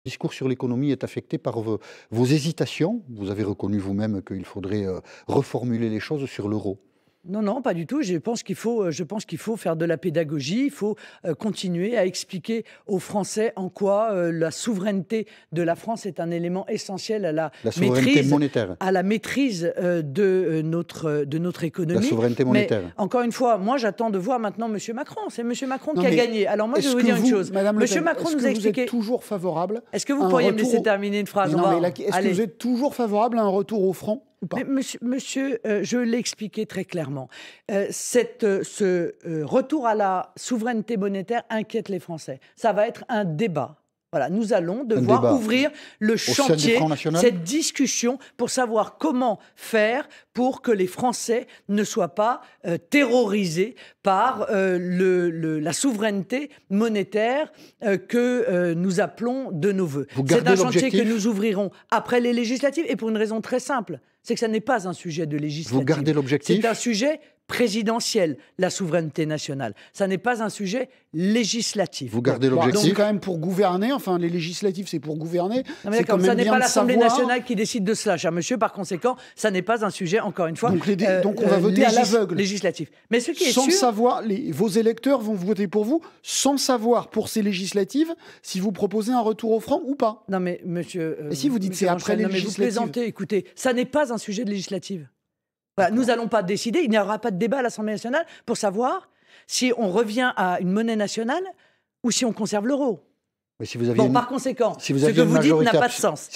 Le discours sur l'économie est affecté par vos hésitations. Vous avez reconnu vous-même qu'il faudrait reformuler les choses sur l'euro. Non, non, pas du tout. Je pense qu'il faut faire de la pédagogie. Il faut continuer à expliquer aux Français en quoi la souveraineté de la France est un élément essentiel à la souveraineté monétaire. à la maîtrise de notre économie. La souveraineté monétaire. Mais, encore une fois, moi, j'attends de voir maintenant M. Macron. C'est M. Macron qui a gagné. Alors moi, je vais vous dire une chose. Madame Le Pen, M. Macron nous a expliqué. Est-ce que vous êtes toujours favorable? Est-ce que vous pourriez me laisser terminer une phrase? Est-ce que vous êtes toujours favorable à un retour au franc? Mais monsieur, je l'ai expliqué très clairement. Ce retour à la souveraineté monétaire inquiète les Français. Ça va être un débat. Voilà, nous allons devoir ouvrir le chantier, cette discussion pour savoir comment faire pour que les Français ne soient pas terrorisés par la souveraineté monétaire que nous appelons de nos voeux. C'est un chantier que nous ouvrirons après les législatives et pour une raison très simple, c'est que ça n'est pas un sujet de législative. Vous gardez l'objectif? C'est un sujet présidentiel, la souveraineté nationale. Ça n'est pas un sujet législatif. Vous gardez l'objectif? Donc quand même pour gouverner, enfin les législatives c'est pour gouverner. Non, mais ça n'est pas l'Assemblée nationale qui décide de cela, cher monsieur. Par conséquent, ça n'est pas un sujet, encore une fois, donc on va voter à l'aveugle. Législatif. Mais ce qui est sans sûr... savoir, vos électeurs vont voter pour vous sans savoir pour ces législatives si vous proposez un retour au franc ou pas. Non mais monsieur... et si vous dites c'est après les législatives? Vous plaisantez, écoutez, ça n'est pas un sujet de législative. Voilà, nous n'allons pas décider, il n'y aura pas de débat à l'Assemblée nationale pour savoir si on revient à une monnaie nationale ou si on conserve l'euro. Par conséquent, ce que vous dites n'a pas de sens.